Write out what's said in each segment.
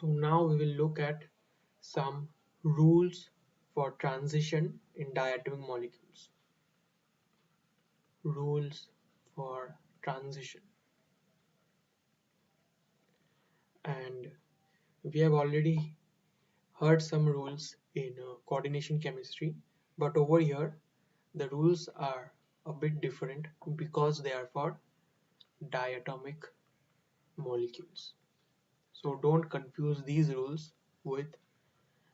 So now we will look at some rules for transition in diatomic molecules. Rules for transition. And we have already heard some rules in coordination chemistry, but over here the rules are a bit different because they are for diatomic molecules. So don't confuse these rules with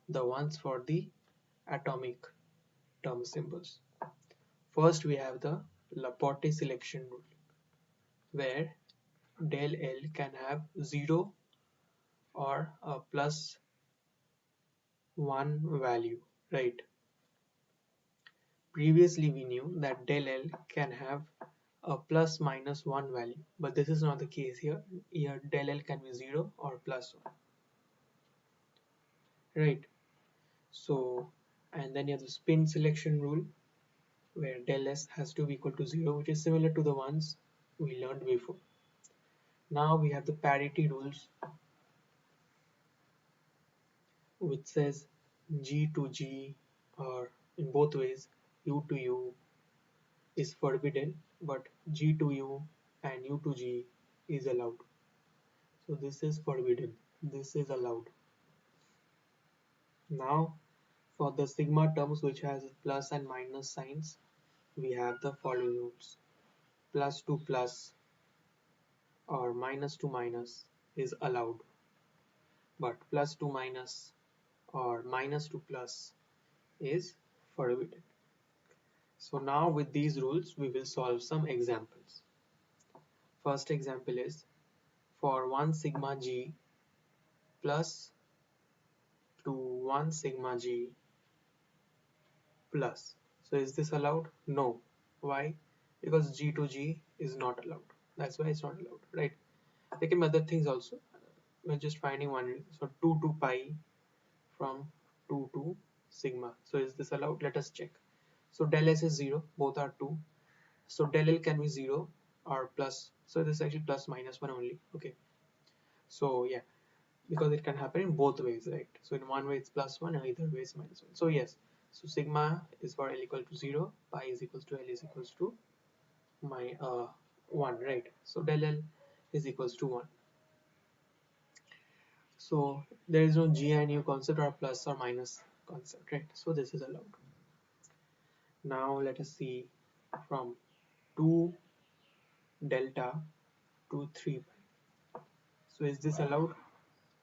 the ones for the atomic term symbols. First we have the Laporte selection rule, where del L can have 0 or a plus 1 value, right? Previously we knew that del L can have a plus minus 1 value, but this is not the case here. Here del L can be 0 or plus 1, right? So, and then you have the spin selection rule, where del S has to be equal to 0, which is similar to the ones we learned before. Now we have the parity rules, which says G to G, or in both ways U to U is forbidden, but G to U and U to G is allowed. So this is forbidden, this is allowed. Now for the sigma terms which has plus and minus signs, we have the following rules. Plus to plus or minus to minus is allowed, but plus to minus or minus to plus is forbidden. So now with these rules we will solve some examples. First example is for 1 sigma g plus to 1 sigma g plus. So is this allowed? No. Why? Because g to g is not allowed. That's why it's not allowed, right? There can be other things also. We're just finding one. So 2 to pi from 2 to sigma. So is this allowed? Let us check. So del S is 0, both are 2. So del L can be 0 or plus. So this is actually plus minus 1 only. Okay. So yeah, because it can happen in both ways, right? So in one way it's plus 1 and either way it's minus 1. So yes, so sigma is for L equal to 0, pi is equals to L is equals to my 1, right? So del L is equals to 1. So there is no G and U concept or plus or minus concept, right? So this is allowed. Now let us see from 2 delta to 3 pi. So is this allowed?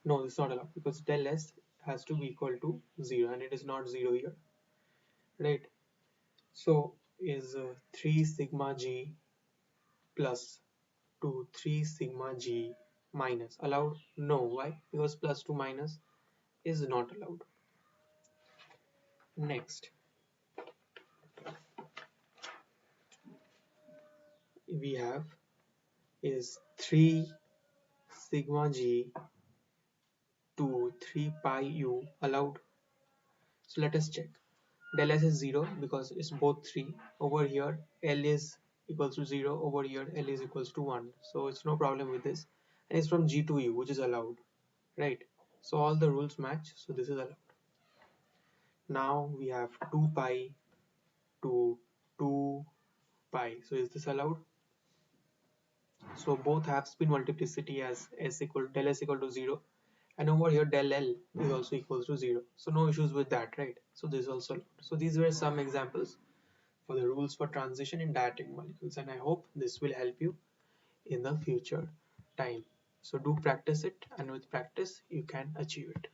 No, it's not allowed because del S has to be equal to 0 and it is not 0 here, right? So is 3 sigma g plus to 3 sigma g minus allowed? No. Why? Because plus to minus is not allowed. Next we have is 3 sigma g to 3 pi u allowed. So let us check. Del S is 0 because it's both 3. Over here L is equals to 0, over here L is equals to 1. So it's no problem with this. And it's from G to U, which is allowed, right? So all the rules match, so this is allowed. Now we have 2 pi to 2 pi. So is this allowed? So both have spin multiplicity as S equal del S equal to 0. And over here del L is also equals to 0. So no issues with that, right? So this is also allowed. So these were some examples for the rules for transition in diatomic molecules, and I hope this will help you in the future time. So do practice it, and with practice you can achieve it.